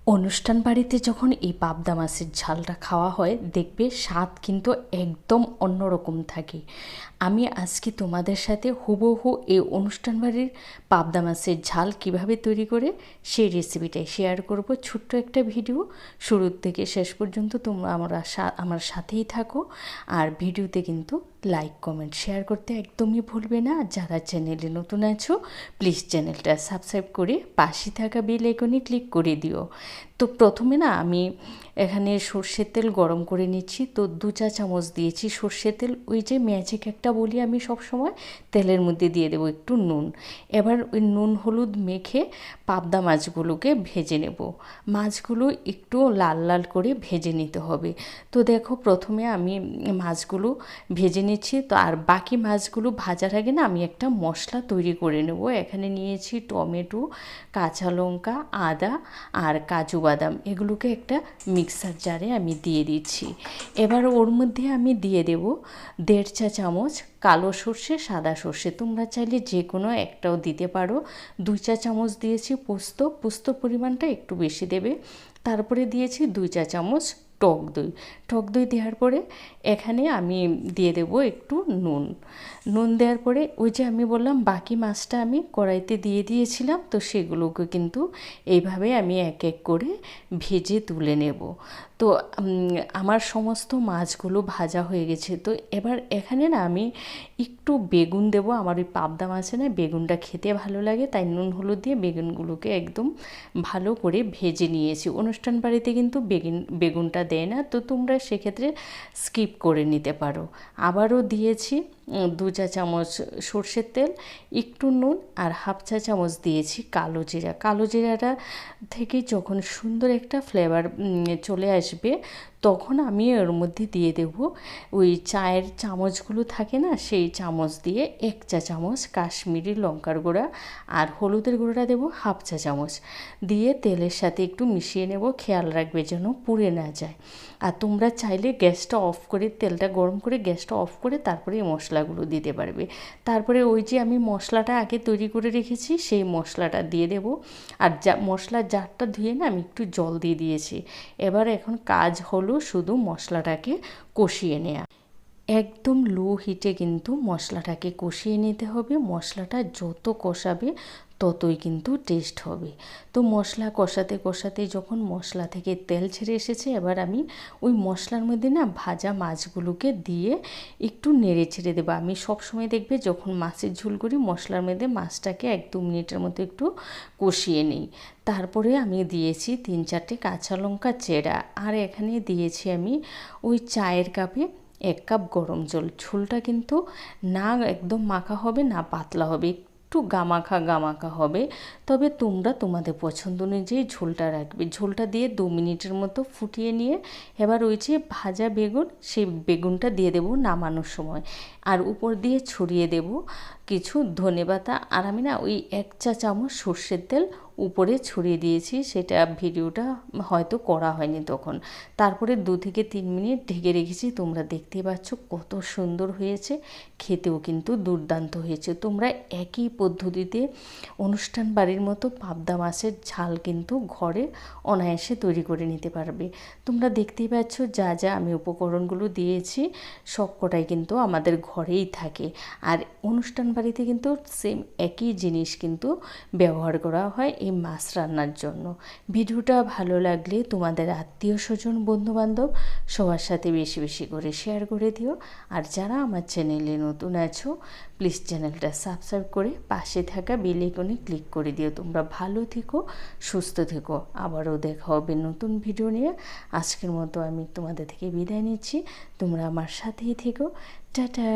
অনুষ্ঠান বাড়িতে যখন এই পাবদা মাছের ঝালটা খাওয়া হয় দেখবে স্বাদ কিন্তু একদম অন্যরকম থাকে। আমি আজকে তোমাদের সাথে হুবহু এই অনুষ্ঠান বাড়ির পাবদা মাছের ঝাল কিভাবে তৈরি করে সেই রেসিপিটাই শেয়ার করব। ছোট্ট একটা ভিডিও, শুরু থেকে শেষ পর্যন্ত তোমরা আমার সাথেই থাকো। আর ভিডিওতে কিন্তু লাইক কমেন্ট শেয়ার করতে একদমই ভুলবে না। যারা চ্যানেলে নতুন আছো প্লিজ চ্যানেলটা সাবস্ক্রাইব করে পাশে থাকা বেল আইকনে ক্লিক করে দিও। তো প্রথমে না আমি এখানে সর্ষের তেল গরম করে নিচ্ছি। তো 2 চা চামচ দিয়েছি সর্ষের তেল। ওই যে ম্যাজিক একটা বলি আমি সব সময়, তেলের মধ্যে দিয়ে দেবো একটু নুন। এবার ওই নুন হলুদ মেখে পাবদা মাছগুলোকে ভেজে নেব। মাছগুলো একটু লাল লাল করে ভেজে নিতে হবে। তো দেখো প্রথমে আমি মাছগুলো ভেজে নিচ্ছি। তো আর বাকি মাছগুলো ভাজার আগে না আমি একটা মশলা তৈরি করে নেব। এখানে নিয়েছি টমেটো, কাঁচা লঙ্কা, আদা আর কাজু বাদাম। এগুলোকে একটা মিক্সার জারে আমি দিয়ে দিচ্ছি। এবার ওর মধ্যে আমি দিয়ে দেব 1.5 চা চামচ কালো সর্ষে, সাদা সর্ষে, তোমরা চাইলে যে কোনো একটাও দিতে পারো। 2 চা চামচ দিয়েছি পোস্ত, পোস্তর পরিমাণটা একটু বেশি দেবে। তারপরে দিয়েছি 2 চা চামচ টক দই। টক দই দেওয়ার পরে এখানে আমি দিয়ে দেব একটু নুন। নুন দেওয়ার পরে ওই যে আমি বললাম বাকি মাছটা আমি কড়াইতে দিয়ে দিয়েছিলাম, তো সেগুলোকে কিন্তু এইভাবে আমি এক এক করে ভেজে তুলে নেব। তো আমার সমস্ত মাছগুলো ভাজা হয়ে গেছে। তো এবার এখানে না আমি একটু বেগুন দেব। আমার ওই পাবদা মাছে না বেগুনটা খেতে ভালো লাগে, তাই নুন হলুদ দিয়ে বেগুনগুলোকে একদম ভালো করে ভেজে নিয়েছি। অনুষ্ঠান বাড়িতে কিন্তু বেগুনটা দেয় না, তো তোমরা সেক্ষেত্রে স্কিপ করে নিতে পারো। আবারও দিয়েছি 2 চা চামচ সর্ষের তেল, একটু নুন আর 1/2 চা চামচ দিয়েছি কালো জিরা। কালো জিরাটা থেকে যখন সুন্দর একটা ফ্লেভার চলে আসবে তখন আমি ওর মধ্যে দিয়ে দেব ওই চায়ের চামচগুলো থাকে না, সেই চামচ দিয়ে 1 চা চামচ কাশ্মীরি লঙ্কার গুঁড়া আর হলুদের গুঁড়োটা দেবো 1/2 চা চামচ দিয়ে তেলের সাথে একটু মিশিয়ে নেব। খেয়াল রাখবে যেন পুড়ে না যায়। আর তোমরা চাইলে গ্যাসটা অফ করে, তেলটা গরম করে গ্যাসটা অফ করে তারপরে এই মশলাগুলো দিতে পারবে। তারপরে ওই যে আমি মশলাটা আগে তৈরি করে রেখেছি সেই মশলাটা দিয়ে দেব। আর মশলার জারটা ধুয়ে না আমি একটু জল দিয়ে দিয়েছি। এবার এখন কাজ হলো শুধু মশলাটাকে কষিয়ে নেওয়া। একদম লো হিটে কিন্তু মশলাটাকে কষিয়ে নিতে হবে। মশলাটা যত কষাবে ততই কিন্তু টেস্ট হবে। তো মশলা কষাতে কষাতে যখন মশলা থেকে তেল ছেড়ে এসেছে, এবার আমি ওই মশলার মধ্যে না ভাজা মাছগুলোকে দিয়ে একটু নেড়ে ছেড়ে দেবো। আমি সবসময় দেখবে যখন মাছের ঝোল করি মশলার মধ্যে মাছটাকে 1-2 মিনিটের মতো একটু কষিয়ে নিই। তারপরে আমি দিয়েছি 3-4টে কাঁচা লঙ্কা চেরা। আর এখানে দিয়েছি আমি ওই চায়ের কাপে 1 কাপ গরম জল। ঝোলটা কিন্তু না একদম মাখা হবে না পাতলা হবে, একটু গামাখা গামাখা হবে। তবে তোমরা তোমাদের পছন্দ অনুযায়ী ঝোলটা রাখবে। ঝোলটা দিয়ে 2 মিনিটের মতো ফুটিয়ে নিয়ে এবার ওই যে ভাজা বেগুন, সেই বেগুনটা দিয়ে দেবো নামানোর সময়। আর উপর দিয়ে ছড়িয়ে দেব কিছু ধনেপাতা। আর আমি না ওই 1 চা চামচ সর্ষের তেল উপরে ছড়িয়ে দিয়েছি, সেটা ভিডিওটা হয়তো করা হয়নি তখন। তারপরে 2 থেকে 3 মিনিট ঢেকে রেখেছি। তোমরা দেখতেই পাচ্ছ কত সুন্দর হয়েছে, খেতেও কিন্তু দুর্দান্ত হয়েছে। তোমরা একই পদ্ধতিতে অনুষ্ঠান বাড়ির মতো পাবদা মাছের ঝাল কিন্তু ঘরে অনায়াসে তৈরি করে নিতে পারবে। তোমরা দেখতেই পাচ্ছ যা যা আমি উপকরণগুলো দিয়েছি সবকটাই কিন্তু আমাদের ঘরেই থাকে। আর অনুষ্ঠান বাড়িতে কিন্তু সেম একই জিনিস কিন্তু ব্যবহার করা হয় এই মাছ রান্নার জন্য। ভিডিওটা ভালো লাগলে তোমাদের আত্মীয় স্বজন বন্ধুবান্ধব সবার সাথে বেশি বেশি করে শেয়ার করে দিও। আর যারা আমার চ্যানেলে নতুন আছো প্লিজ চ্যানেলটা সাবস্ক্রাইব করে পাশে থাকা বেল আইকনে ক্লিক করে দিও। তোমরা ভালো থেকো, সুস্থ থেকো। আবারও দেখা হবে নতুন ভিডিও নিয়ে। আজকের মতো আমি তোমাদের থেকে বিদায় নিচ্ছি। তোমরা আমার সাথেই থেকো। টাটা।